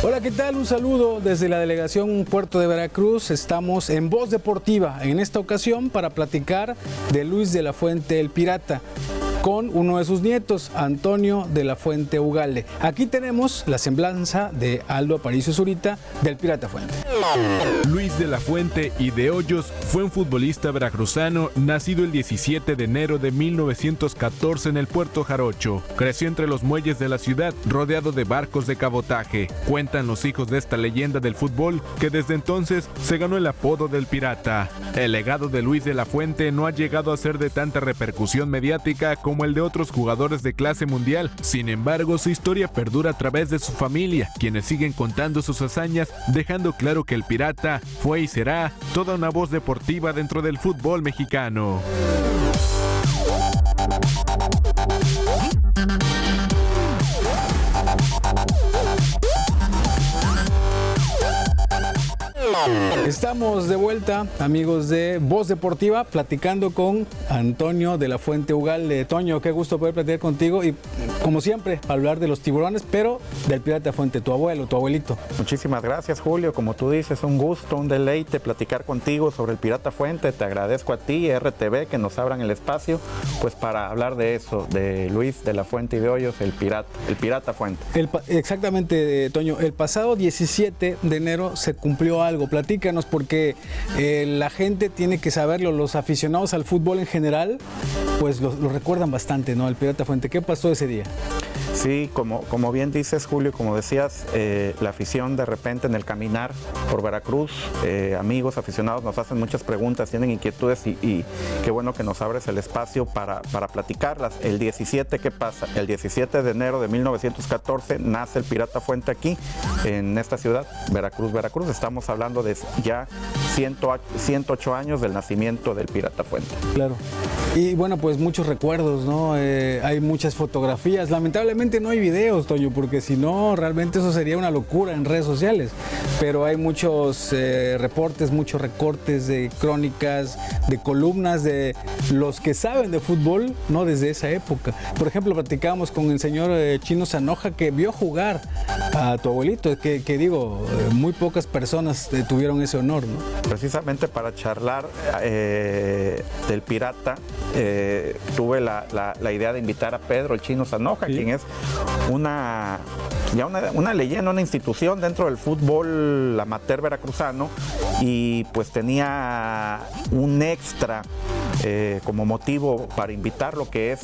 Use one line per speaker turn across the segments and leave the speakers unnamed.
Hola, ¿qué tal? Un saludo desde la delegación Puerto de Veracruz. Estamos en Voz Deportiva, en esta ocasión para platicar de Luis de la Fuente el Pirata, con uno de sus nietos, Antonio de la Fuente Ugalde. Aquí tenemos la semblanza de Aldo Aparicio Zurita del Pirata Fuente.
Luis de la Fuente y de Hoyos fue un futbolista veracruzano nacido el 17 de enero de 1914 en el Puerto Jarocho. Creció entre los muelles de la ciudad, rodeado de barcos de cabotaje. Cuentan los hijos de esta leyenda del fútbol que desde entonces se ganó el apodo del Pirata. El legado de Luis de la Fuente no ha llegado a ser de tanta repercusión mediática como el de otros jugadores de clase mundial. Sin embargo, su historia perdura a través de su familia, quienes siguen contando sus hazañas, dejando claro que el Pirata fue y será toda una voz deportiva dentro del fútbol mexicano.
Estamos de vuelta, amigos de Voz Deportiva, platicando con Antonio de la Fuente Ugalde. Toño, qué gusto poder platicar contigo y, como siempre, hablar de los tiburones, pero del Pirata Fuente, tu abuelo, tu abuelito.
Muchísimas gracias, Julio. Como tú dices, un gusto, un deleite platicar contigo sobre el Pirata Fuente. Te agradezco a ti, RTV, que nos abran el espacio, pues para hablar de eso, de Luis de la Fuente y de Hoyos, el Pirata Fuente.
Exactamente, Toño. El pasado 17 de enero se cumplió algo. Platícanos, porque la gente tiene que saberlo, los aficionados al fútbol en general, pues lo recuerdan bastante, ¿no? El Pirata Fuente. ¿Qué pasó ese día?
Sí, como bien dices, Julio, como decías, la afición de repente en el caminar por Veracruz, amigos aficionados nos hacen muchas preguntas, tienen inquietudes y qué bueno que nos abres el espacio para platicarlas. El 17, ¿qué pasa? El 17 de enero de 1914 nace el Pirata Fuente aquí, en esta ciudad, Veracruz. Estamos hablando de ya 108 años del nacimiento del Pirata Fuente.
Claro. Y bueno, pues muchos recuerdos, ¿no? Hay muchas fotografías. Lamentablemente no hay videos, Toño, porque si no, realmente eso sería una locura en redes sociales. Pero hay muchos reportes, muchos recortes de crónicas, de columnas de los que saben de fútbol, ¿no? Desde esa época. Por ejemplo, platicábamos con el señor Chino Zanoja, que vio jugar a tu abuelito, que digo, muy pocas personas tuvieron ese honor, ¿no?
Precisamente para charlar del Pirata, tuve la idea de invitar a Pedro el Chino Zanoja, ¿sí? Quien es una leyenda, una institución dentro del fútbol amateur veracruzano, y pues tenía un extra como motivo para invitarlo, que es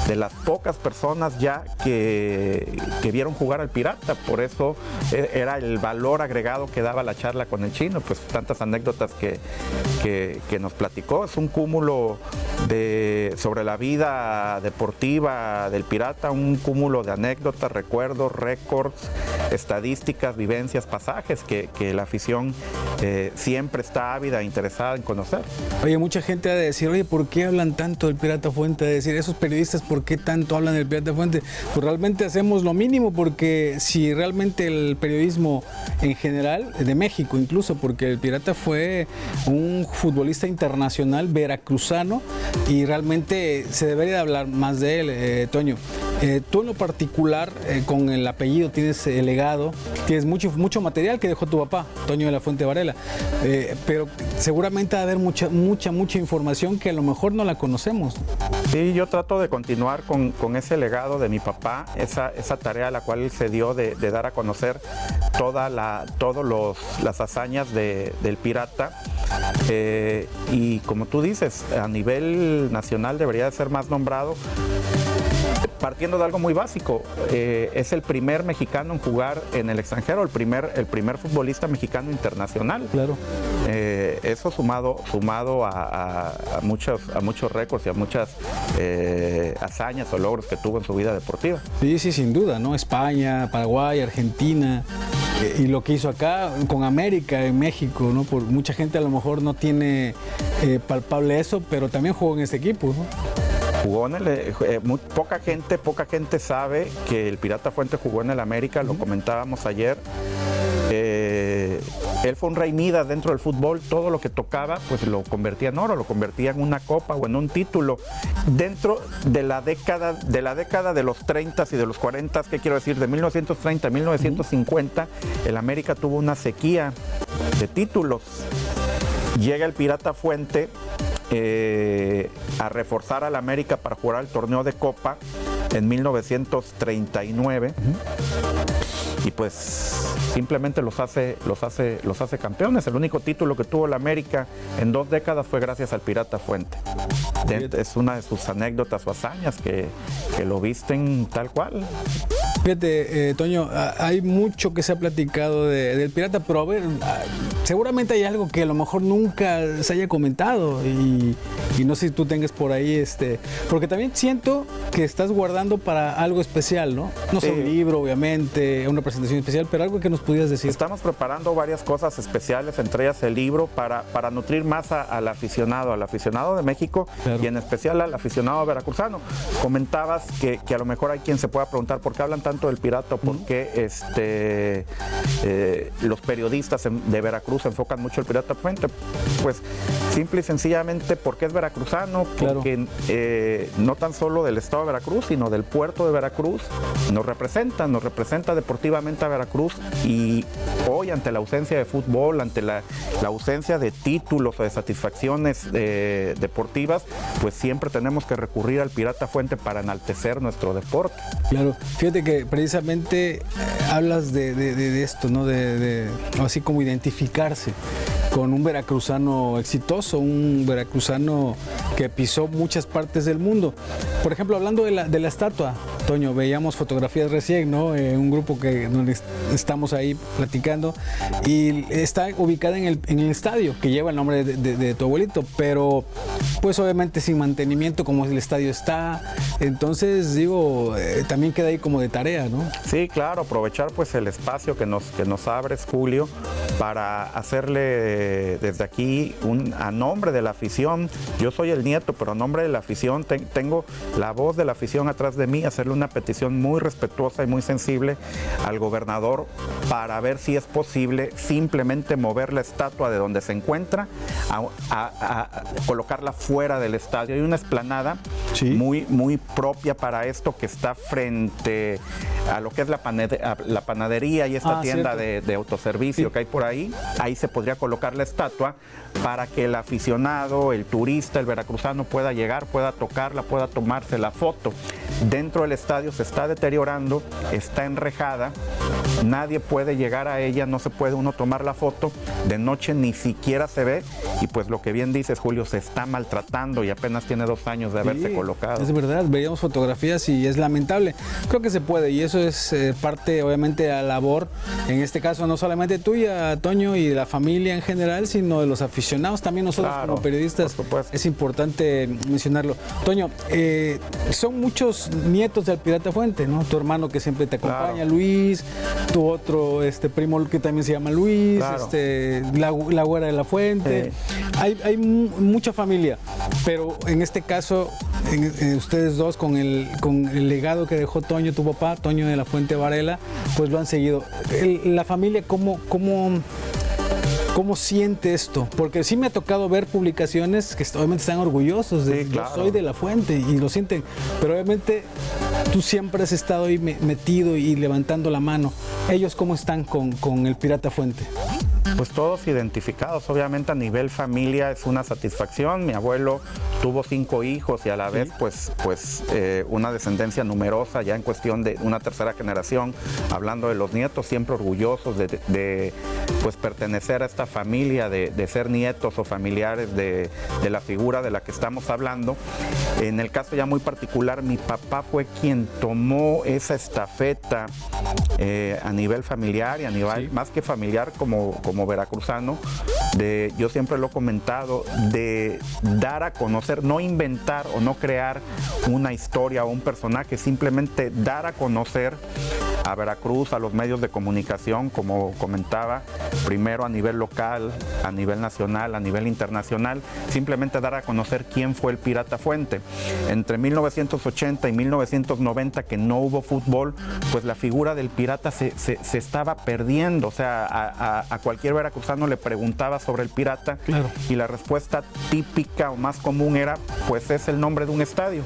de las pocas personas ya que vieron jugar al Pirata. Por eso era el valor agregado que daba la charla con el Chino, pues tantas anécdotas que nos platicó. Es un cúmulo sobre la vida deportiva del Pirata, un cúmulo de anécdotas, recuerdos, récords, estadísticas, vivencias, pasajes que la afición siempre está ávida e interesada en conocer.
Oye, mucha gente ha de decir, oye, ¿por qué hablan tanto del Pirata Fuente? Ha de decir, esos periodistas, ¿por qué tanto hablan del Pirata Fuente? Pues realmente hacemos lo mínimo, porque si realmente el periodismo en general, de México incluso, porque el Pirata fue un futbolista internacional veracruzano y realmente se debería hablar más de él, Toño. Tú en lo particular, con el apellido, tienes el legado, tienes mucho material que dejó tu papá, Toño de la Fuente Varela, pero seguramente va a haber mucha información que a lo mejor no la conocemos.
Sí, yo trato de continuar con ese legado de mi papá, esa tarea a la cual él se dio de dar a conocer todas las hazañas del Pirata. Y como tú dices, a nivel nacional debería de ser más nombrado, partiendo de algo muy básico. Es el primer mexicano en jugar en el extranjero, el primer futbolista mexicano internacional.
Claro.
Eso sumado a muchos récords y a muchas hazañas o logros que tuvo en su vida deportiva.
Sí, sin duda, ¿no? España, Paraguay, Argentina. y lo que hizo acá con América en México, ¿no? Por mucha gente a lo mejor no tiene palpable eso, pero también jugó en este equipo, ¿no?
Jugó en el, poca gente sabe que el Pirata Fuente jugó en el América, lo comentábamos ayer. Él fue un rey Midas dentro del fútbol, todo lo que tocaba pues lo convertía en oro, lo convertía en una copa o en un título. Dentro de la década de los 30 y de los 40, ¿qué quiero decir? De 1930 a 1950, el América tuvo una sequía de títulos. Llega el Pirata Fuente a reforzar al América para jugar el torneo de Copa en 1939 y pues simplemente los hace campeones. El único título que tuvo el América en 2 décadas fue gracias al Pirata Fuente. Es una de sus anécdotas o hazañas que lo visten tal cual.
Fíjate, Toño, hay mucho que se ha platicado del Pirata, pero a ver, seguramente hay algo que a lo mejor nunca se haya comentado y no sé si tú tengas por ahí, porque también siento que estás guardando para algo especial, ¿no? No sé, un libro, obviamente, una presentación especial, pero algo que nos pudieras decir.
Estamos preparando varias cosas especiales, entre ellas el libro, para nutrir más al aficionado de México, claro, y en especial al aficionado veracruzano. Comentabas que a lo mejor hay quien se pueda preguntar por qué hablan tanto del Pirata, por qué los periodistas de Veracruz enfocan mucho el Pirata Fuente. Pues simple y sencillamente porque es veracruzano, porque no tan solo del estado de Veracruz, sino del puerto de Veracruz, nos representa deportivamente a Veracruz, y hoy ante la ausencia de fútbol, ante la ausencia de títulos o de satisfacciones deportivas, pues siempre tenemos que recurrir al Pirata Fuente para enaltecer nuestro deporte.
Claro, fíjate que precisamente hablas de esto, ¿no? Así como identificarse con un veracruzano exitoso, un veracruzano que pisó muchas partes del mundo. Por ejemplo, hablando de la estatua, Toño, veíamos fotografías recién, ¿no? Un grupo donde estamos ahí platicando, y está ubicada en el estadio que lleva el nombre de tu abuelito, pero pues obviamente sin mantenimiento como el estadio está. Entonces digo, también queda ahí como de tarea, ¿no?
Sí, claro, aprovechar pues el espacio que nos abres, Julio, para hacerle desde aquí a nombre de la afición. Yo soy el nieto, pero a nombre de la afición tengo la voz de la afición atrás de mí, hacerle una petición muy respetuosa y muy sensible al gobernador para ver si es posible simplemente mover la estatua de donde se encuentra a colocarla fuera del estadio. Hay una explanada, ¿sí?, muy propia para esto, que está frente a lo que es la panadería y esta tienda de autoservicio, sí, que hay por ahí. Ahí se podría colocar la estatua para que el aficionado, el turista, el veracruzano pueda llegar, pueda tocarla, pueda tomarse la foto. Dentro del estadio se está deteriorando, está enrejada, nadie puede llegar a ella, no se puede uno tomar la foto, de noche ni siquiera se ve, y pues lo que bien dices, Julio, se está maltratando y apenas tiene 2 años de haberse colocado.
Es verdad, veíamos fotografías y es lamentable. Creo que se puede, y eso es parte obviamente de la labor, en este caso no solamente tuya, Toño, y de la familia en general, sino de los aficionados, también nosotros, claro, como periodistas, es importante mencionarlo. Toño, son muchos nietos del Pirata Fuente, ¿no? Tu hermano que siempre te acompaña, claro, Luis, tu otro primo que también se llama Luis, claro, la güera de la Fuente. Hay mucha familia, pero en este caso, ustedes dos con el legado que dejó Toño, tu papá, Toño de la Fuente Varela, pues lo han seguido. La familia, ¿cómo siente esto? Porque sí me ha tocado ver publicaciones que obviamente están orgullosos de, claro, yo soy de la Fuente, y lo sienten, pero obviamente tú siempre has estado ahí metido y levantando la mano. ¿Ellos cómo están con el Pirata Fuente?
Pues todos identificados, obviamente a nivel familia es una satisfacción. Mi abuelo tuvo 5 hijos y a la vez pues una descendencia numerosa ya en cuestión de una tercera generación, hablando de los nietos, siempre orgullosos de pues pertenecer a esta familia, de ser nietos o familiares de la figura de la que estamos hablando. En el caso ya muy particular, mi papá fue quien tomó esa estafeta a nivel familiar y a nivel, más que familiar, como veracruzano, yo siempre lo he comentado, de dar a conocer, no inventar o no crear una historia o un personaje, simplemente dar a conocer a Veracruz, a los medios de comunicación, como comentaba, primero a nivel local, a nivel nacional, a nivel internacional, simplemente dar a conocer quién fue el Pirata Fuente. Entre 1980 y 1990, que no hubo fútbol, pues la figura del Pirata se estaba perdiendo. O sea, a cualquier veracruzano le preguntaba sobre el Pirata,
claro,
y la respuesta típica o más común era, pues es el nombre de un estadio,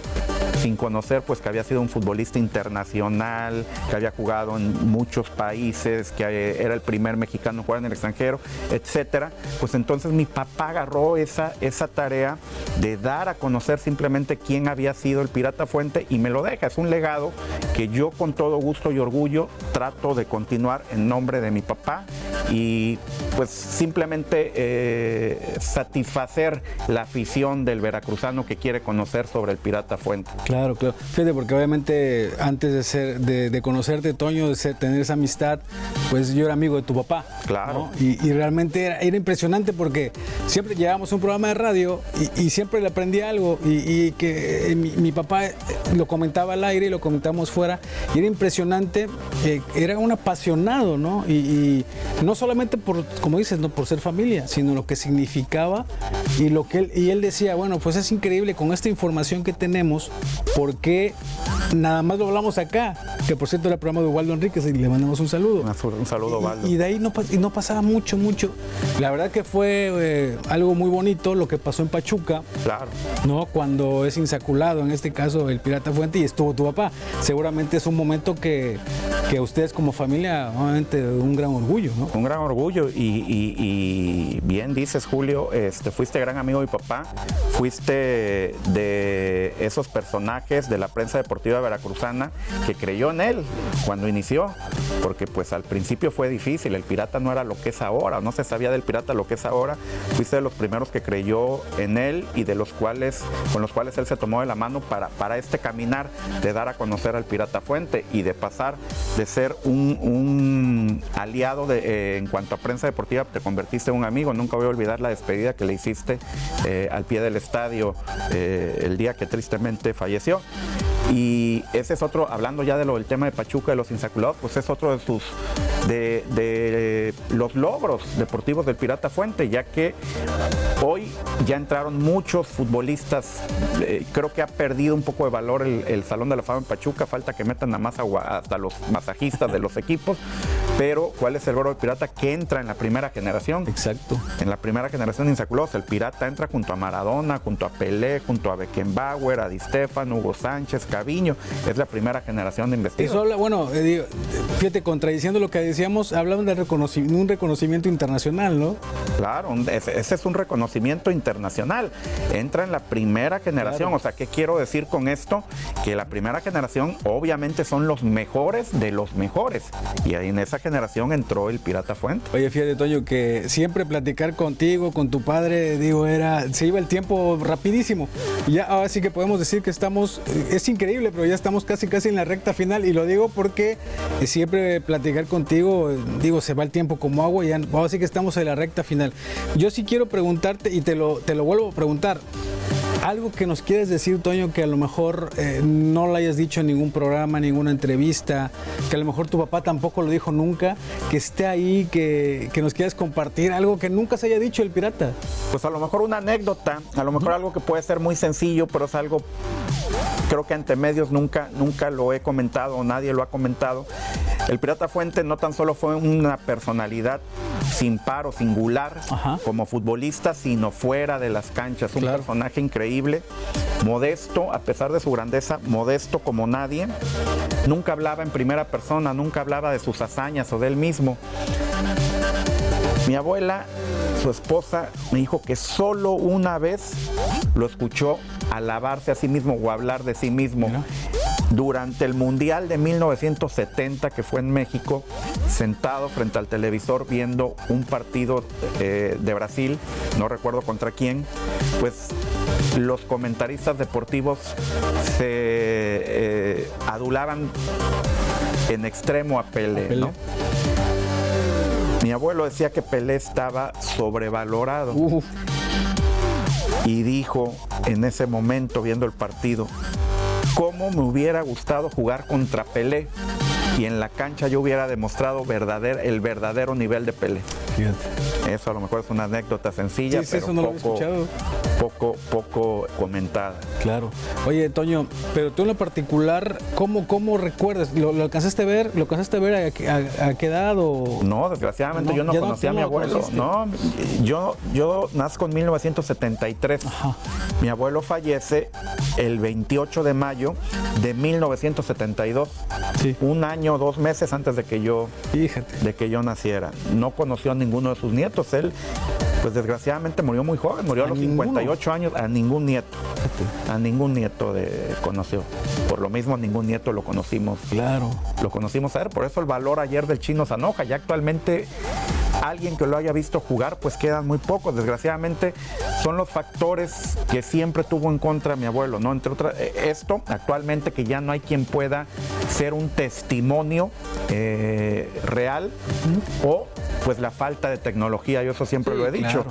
sin conocer pues que había sido un futbolista internacional, que había jugado en muchos países, que era el primer mexicano en jugar en el extranjero, etcétera. Pues entonces mi papá agarró esa tarea de dar a conocer simplemente quién había sido el Pirata Fuente, y me lo deja. Es un legado que yo con todo gusto y orgullo trato de continuar en nombre de mi papá, y pues simplemente satisfacer la afición del veracruzano que quiere conocer sobre el Pirata Fuente.
Claro, claro. Fíjate, porque obviamente antes de conocerte, Toño, de tener esa amistad, pues yo era amigo de tu papá.
Claro.
¿no? Y realmente era impresionante, porque siempre llevábamos un programa de radio y siempre le aprendí algo, y que mi papá lo comentaba al aire y lo comentábamos fuera, y era impresionante. Era un apasionado, ¿no? Y no solamente por, como dices, no por ser familia, sino lo que significaba, y lo que él decía, bueno, pues es increíble con esta información que tenemos, porque nada más lo hablamos acá, que por cierto era el programa de Waldo Enríquez, y le mandamos un saludo.
Un saludo, Waldo.
Y de ahí no pasaba mucho. La verdad que fue algo muy bonito lo que pasó en Pachuca.
Claro.
¿No? Cuando es insaculado, en este caso el Pirata Fuente, y estuvo tu papá. Seguramente es un momento que ustedes como familia, obviamente, un gran orgullo, ¿no?
Un gran orgullo, y bien dices, Julio, fuiste gran amigo de mi papá, fuiste de esos personajes de la prensa deportiva veracruzana que creyó en él cuando inició, porque pues al principio fue difícil, el Pirata no era lo que es ahora, no se sabía del Pirata lo que es ahora. Fuiste de los primeros que creyó en él, y con los cuales él se tomó de la mano para este caminar de dar a conocer al Pirata Fuente, y de pasar de ser un aliado en cuanto a prensa deportiva, te convertiste en un amigo. Nunca voy a olvidar la despedida que le hiciste al pie del estadio el día que tristemente falleció. Y ese es otro, hablando ya del tema de Pachuca, de los insaculados, pues es otro de los logros deportivos del Pirata Fuente, ya que hoy ya entraron muchos futbolistas. Creo que ha perdido un poco de valor el Salón de la Fama en Pachuca, falta que metan a más hasta los masajistas de los equipos, pero ¿cuál es el logro del Pirata? Que entra en la primera generación.
Exacto.
En la primera generación de insaculados, el Pirata entra junto a Maradona, junto a Pelé, junto a Beckenbauer, a Di Stéfano, Hugo Sánchez, Caviño. Es la primera generación de investigadores.
Eso habla, bueno, fíjate, contradiciendo lo que decíamos, hablaban de un reconocimiento internacional, ¿no?
Claro, ese es un reconocimiento internacional. Entra en la primera generación. Claro. O sea, ¿qué quiero decir con esto? Que la primera generación obviamente son los mejores de los mejores. Y ahí en esa generación entró el Pirata Fuente.
Oye, fíjate, Toño, que siempre platicar contigo, con tu padre, se iba el tiempo rapidísimo. Y ya ahora sí que podemos decir que es increíble, pero ya estamos casi en la recta final, y lo digo porque siempre platicar contigo, se va el tiempo como agua, y ya ahora sí que estamos en la recta final. Yo sí quiero preguntarte, y te lo vuelvo a preguntar, algo que nos quieres decir, Toño, que a lo mejor no lo hayas dicho en ningún programa, ninguna entrevista, que a lo mejor tu papá tampoco lo dijo nunca, que esté ahí, que nos quieras compartir, algo que nunca se haya dicho el Pirata.
Pues a lo mejor una anécdota, a lo mejor algo que puede ser muy sencillo, pero es algo, creo que ante medios nunca lo he comentado, nadie lo ha comentado. El Pirata Fuente no tan solo fue una personalidad sin par o singular, ajá, como futbolista, sino fuera de las canchas. Un claro, personaje increíble, modesto, a pesar de su grandeza, modesto como nadie. Nunca hablaba en primera persona, nunca hablaba de sus hazañas o de él mismo. Mi abuela, su esposa, me dijo que solo una vez lo escuchó alabarse a sí mismo o hablar de sí mismo. ¿No? Durante el Mundial de 1970, que fue en México, sentado frente al televisor viendo un partido de Brasil, no recuerdo contra quién, pues los comentaristas deportivos se adulaban en extremo a Pelé, ¿no? Mi abuelo decía que Pelé estaba sobrevalorado. Y dijo en ese momento, viendo el partido, cómo me hubiera gustado jugar contra Pelé. y en la cancha yo hubiera demostrado el verdadero nivel de Pelé.
Fíjate.
Eso a lo mejor es una anécdota sencilla,
Sí,
pero
eso no lo había escuchado.
poco comentada.
Claro. Oye, Toño, pero tú en lo particular, ¿cómo recuerdas? ¿Lo alcanzaste a ver? ¿Lo alcanzaste a ver a qué edad? O...
No, desgraciadamente yo no
ya
conocí a mi abuelo. No, yo nazco en 1973.
Ajá.
Mi abuelo fallece el 28 de mayo de 1972.
Sí.
Un año, 2 meses antes de que yo naciera. No conoció a ninguno de sus nietos. Él, pues desgraciadamente murió muy joven, murió a los 58 años. A ningún nieto. A ningún nieto conoció. Por lo mismo, a ningún nieto lo conocimos.
Claro.
Lo conocimos a él. Por eso el valor ayer del Chino Zanoja. Ya actualmente alguien que lo haya visto jugar, pues quedan muy pocos. Desgraciadamente son los factores que siempre tuvo en contra mi abuelo, ¿no? Entre otras, esto actualmente, que ya no hay quien pueda ser un testimonio real, o pues la falta de tecnología. Yo eso siempre lo he dicho.
Claro.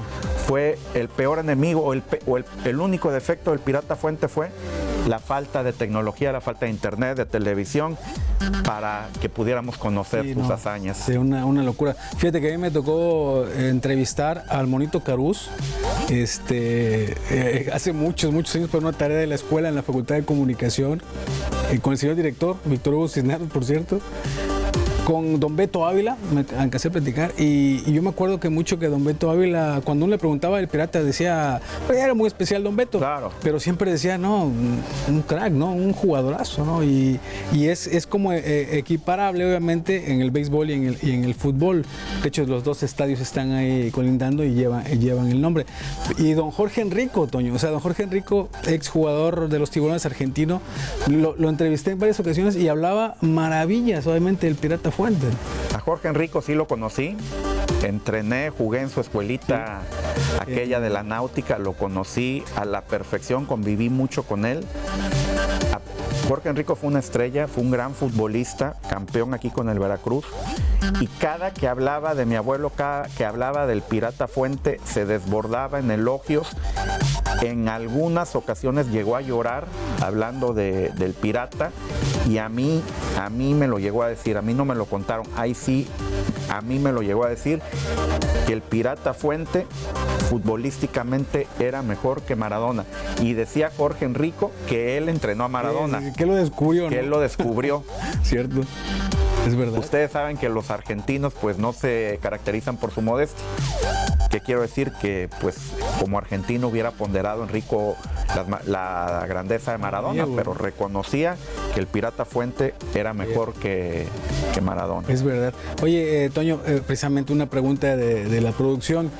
Fue el peor enemigo o el único defecto del Pirata Fuente fue la falta de tecnología, la falta de internet, de televisión, para que pudiéramos conocer sus hazañas.
Sí, una locura. Fíjate que a mí me tocó entrevistar al Monito Carús hace muchos años por una tarea de la escuela en la Facultad de Comunicación, con el señor director, Víctor Hugo Cisneros, por cierto, con don Beto Ávila, me alcancé a platicar, y yo me acuerdo que mucho que don Beto Ávila, cuando uno le preguntaba al Pirata, decía, pues era muy especial don Beto,
claro,
pero siempre decía, no, un crack, ¿no? Un jugadorazo, ¿no? Y es como equiparable, obviamente, en el béisbol y en el fútbol. De hecho, los dos estadios están ahí colindando y llevan el nombre. Y don Jorge Enrico, Toño, o sea, don Jorge Enrico, exjugador de los Tiburones argentino, lo entrevisté en varias ocasiones y hablaba maravillas, obviamente, del Pirata Fuente.
A Jorge Enrico sí lo conocí, entrené, jugué en su escuelita, aquella de la náutica, lo conocí a la perfección, conviví mucho con él. Jorge Enrico fue una estrella, fue un gran futbolista, campeón aquí con el Veracruz, y cada que hablaba de mi abuelo, cada que hablaba del Pirata Fuente, se desbordaba en elogios. En algunas ocasiones llegó a llorar hablando del Pirata, y a mí me lo llegó a decir, a mí no me lo contaron, ahí sí, a mí me lo llegó a decir, que el Pirata Fuente futbolísticamente era mejor que Maradona. Y decía Jorge Enrico que él entrenó a Maradona.
Que lo descubrió,
que
¿no?
él lo descubrió.
Cierto. Es verdad.
Ustedes saben que los argentinos pues no se caracterizan por su modestia. ¿Qué quiero decir? Que pues como argentino hubiera ponderado Enrico la grandeza de Maradona, pero reconocía que el Pirata Fuente era mejor que Maradona.
Es verdad. Oye, Toño, precisamente una pregunta de la producción.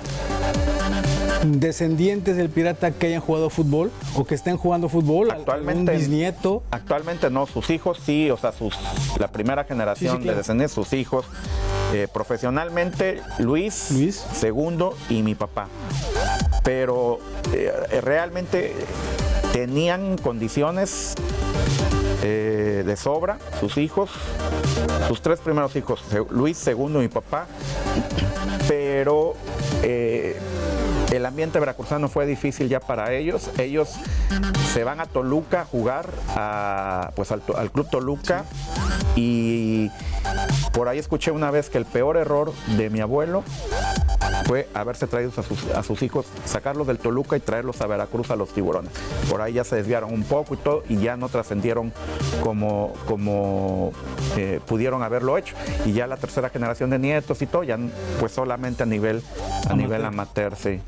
¿Descendientes del Pirata que hayan jugado fútbol o que estén jugando fútbol?
Actualmente,
¿un bisnieto?
Actualmente no, sus hijos sí, o sea, la primera generación de descendientes, sus hijos. Profesionalmente, Luis, segundo, y mi papá. Pero realmente tenían condiciones de sobra, sus hijos, sus 3 primeros hijos, Luis, segundo, y mi papá. Pero el ambiente veracruzano fue difícil ya para ellos. Ellos se van a Toluca a jugar al Club Toluca, y por ahí escuché una vez que el peor error de mi abuelo fue haberse traído a sus hijos, sacarlos del Toluca y traerlos a Veracruz a los Tiburones. Por ahí ya se desviaron un poco y todo, y ya no trascendieron como pudieron haberlo hecho. Y ya la tercera generación de nietos y todo, ya pues solamente a nivel amateur, sí.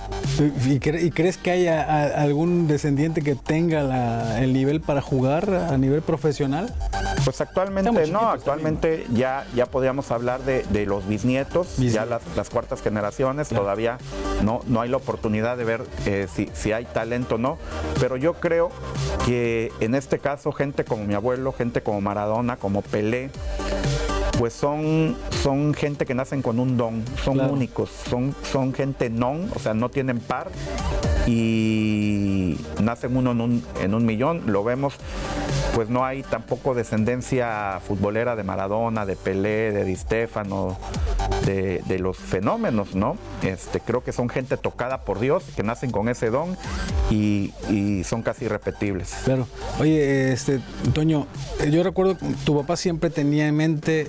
¿Y crees que haya algún descendiente que tenga el nivel para jugar a nivel profesional?
Pues actualmente no, actualmente ya podríamos hablar de los bisnietos, ya las cuartas generaciones. Claro. Todavía no hay la oportunidad de ver si hay talento o no, pero yo creo que en este caso gente como mi abuelo, gente como Maradona, como Pelé, pues son gente que nacen con un don, son únicos, son gente o sea, no tienen par, y nacen uno en un millón. Lo vemos pues no hay tampoco descendencia futbolera de Maradona, de Pelé, de Di Stéfano, de los fenómenos, ¿no? Creo que son gente tocada por Dios, que nacen con ese don y son casi irrepetibles.
Claro. Oye, Toño, yo recuerdo que tu papá siempre tenía en mente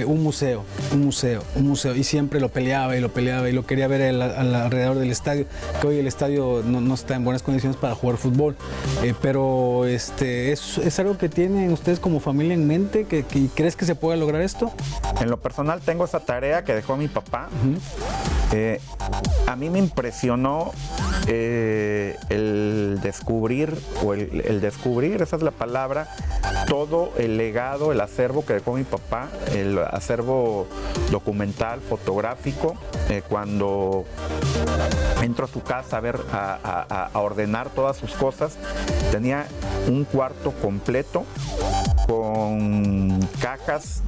un museo, y siempre lo peleaba y lo quería ver alrededor del estadio, que hoy el estadio no está en buenas condiciones para jugar fútbol, pero ¿es algo que tienen ustedes como familia en mente? ¿Que crees que se puede lograr esto?
En lo personal tengo esa tarea que dejó mi papá. A mí me impresionó el descubrir, esa es la palabra, todo el legado, el acervo que dejó mi papá, el acervo documental, fotográfico. Cuando entro a su casa a ver, a ordenar todas sus cosas, tenía un cuarto completo con cajas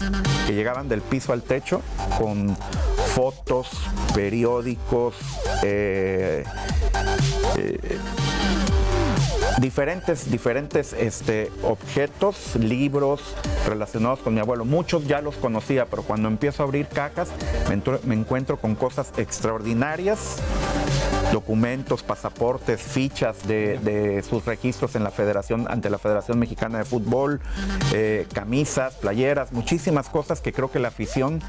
que llegaban del piso al techo, con fotos, periódicos, diferentes objetos, libros relacionados con mi abuelo. Muchos ya los conocía, pero cuando empiezo a abrir cajas me encuentro con cosas extraordinarias, documentos, pasaportes, fichas de sus registros en la Federación, ante la Federación Mexicana de Fútbol, camisas, playeras, muchísimas cosas que creo que la afición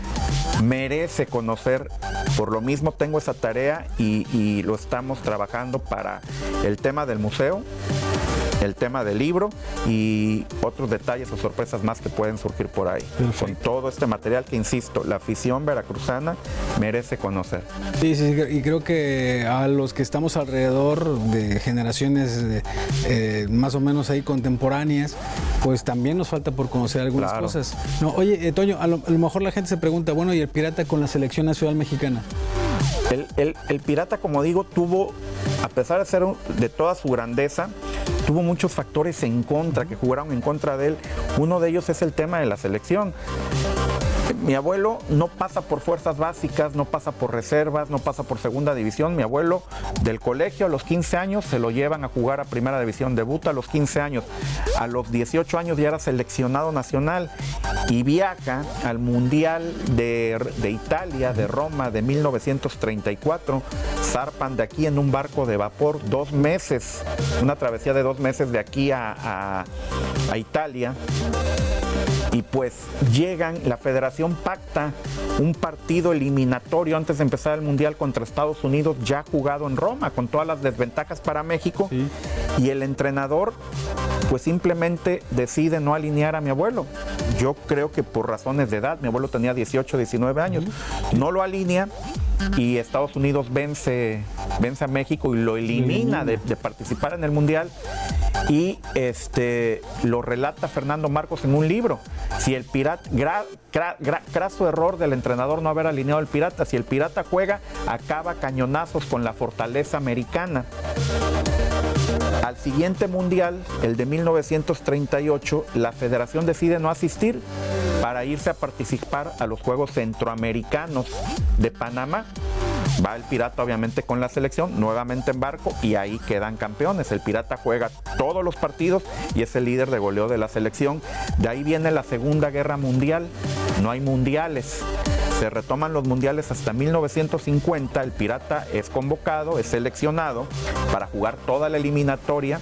merece conocer. Por lo mismo tengo esa tarea y lo estamos trabajando para el tema del museo, el tema del libro y otros detalles o sorpresas más que pueden surgir por ahí. Perfecto. Con todo este material que, insisto, la afición veracruzana merece conocer.
Sí, y creo que a los que estamos alrededor de generaciones más o menos ahí contemporáneas, pues también nos falta por conocer algunas cosas. No, oye, Toño, a lo mejor la gente se pregunta, bueno, ¿y el Pirata con la selección nacional mexicana?
El Pirata, como digo, tuvo, a pesar de ser de toda su grandeza, tuvo muchos factores en contra, que jugaron en contra de él. Uno de ellos es el tema de la selección. Mi abuelo no pasa por fuerzas básicas, no pasa por reservas, no pasa por segunda división. Mi abuelo del colegio a los 15 años se lo llevan a jugar a primera división, debuta a los 15 años. A los 18 años ya era seleccionado nacional y viaja al Mundial de Italia, de Roma, de 1934. Zarpan de aquí en un barco de vapor 2 meses, una travesía de 2 meses de aquí a Italia. Y pues llegan, la federación pacta un partido eliminatorio antes de empezar el Mundial contra Estados Unidos, ya jugado en Roma, con todas las desventajas para México. Sí. Y el entrenador pues simplemente decide no alinear a mi abuelo. Yo creo que por razones de edad, mi abuelo tenía 18, 19 años, no lo alinea y Estados Unidos vence a México y lo elimina de participar en el Mundial. Y lo relata Fernando Marcos en un libro. Si el Pirata, craso error del entrenador no haber alineado al Pirata, si el Pirata juega, acaba cañonazos con la fortaleza americana. Al siguiente Mundial, el de 1938, la federación decide no asistir para irse a participar a los Juegos Centroamericanos de Panamá. Va el Pirata obviamente con la selección, nuevamente en barco, y ahí quedan campeones. El Pirata juega todos los partidos y es el líder de goleo de la selección. De ahí viene la Segunda Guerra Mundial, no hay mundiales. Se retoman los mundiales hasta 1950, el Pirata es convocado, es seleccionado para jugar toda la eliminatoria.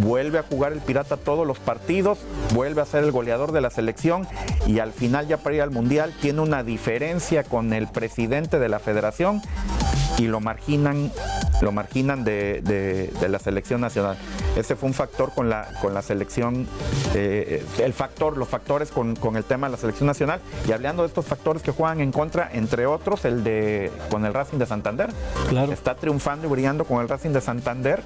Vuelve a jugar el Pirata todos los partidos, vuelve a ser el goleador de la selección y al final, ya para ir al Mundial, tiene una diferencia con el presidente de la federación y lo marginan de la selección nacional. Ese fue un factor con la selección, los factores con el tema de la selección nacional. Y hablando de estos factores que juegan en contra, entre otros, con el Racing de Santander. Claro. Está triunfando y brillando con el Racing de Santander.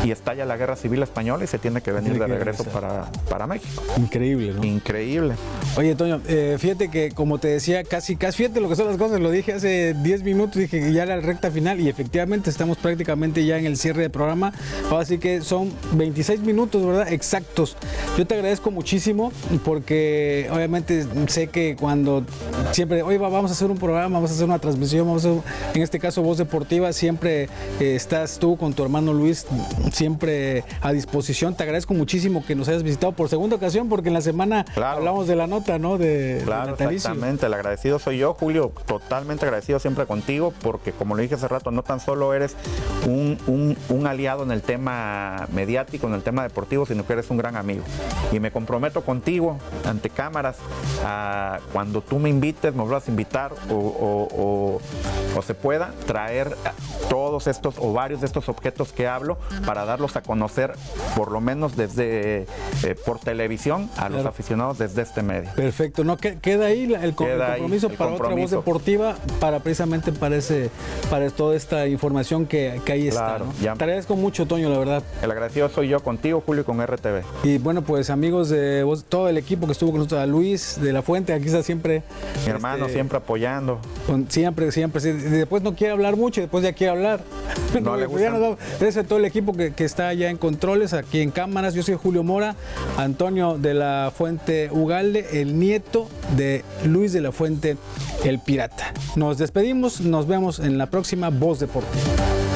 Y estalla la Guerra Civil Española y se tiene que venir de regreso para México.
Increíble, ¿no?
Increíble.
Oye, Toño, fíjate que, como te decía, casi, fíjate lo que son las cosas, lo dije hace 10 minutos, dije que ya era la recta final y efectivamente estamos prácticamente ya en el cierre del programa. Así que son 26 minutos, ¿verdad? Exactos. Yo te agradezco muchísimo porque obviamente sé que cuando siempre, oye, vamos a hacer un programa, vamos a hacer una transmisión, en este caso Voz Deportiva, siempre estás tú con tu hermano Luis siempre a disposición. Te agradezco muchísimo que nos hayas visitado por segunda ocasión, porque en la semana hablamos de la nota, ¿no?
Claro, exactamente. El agradecido soy yo, Julio, totalmente agradecido siempre contigo, porque como lo dije hace rato, no tan solo eres un aliado en el tema mediático, en el tema deportivo, sino que eres un gran amigo. Y me comprometo contigo ante cámaras a cuando tú me invites, me vuelvas a invitar o se pueda traer todos estos o varios de estos objetos que hablo para darlos a conocer, por lo menos desde por televisión a los aficionados desde este medio.
Perfecto, no queda ahí el compromiso para otra voz deportiva, para precisamente para toda esta información que ahí está. ¿No? Te agradezco mucho, Toño, la verdad.
El agradecido soy yo contigo, Julio, y con RTV.
Y bueno, pues amigos de todo el equipo que estuvo con nosotros, a Luis de la Fuente, aquí está siempre.
Mi hermano, siempre apoyando.
Siempre. Después no quiere hablar mucho, después ya quiere hablar.
No le gusta.
Gracias a todo el equipo que está allá en controles, aquí en cámaras. Yo soy Julio Mora, Antonio de la Fuente Ugalde, el nieto de Luis de la Fuente, el Pirata. Nos despedimos, nos vemos en la próxima Voz Deportiva.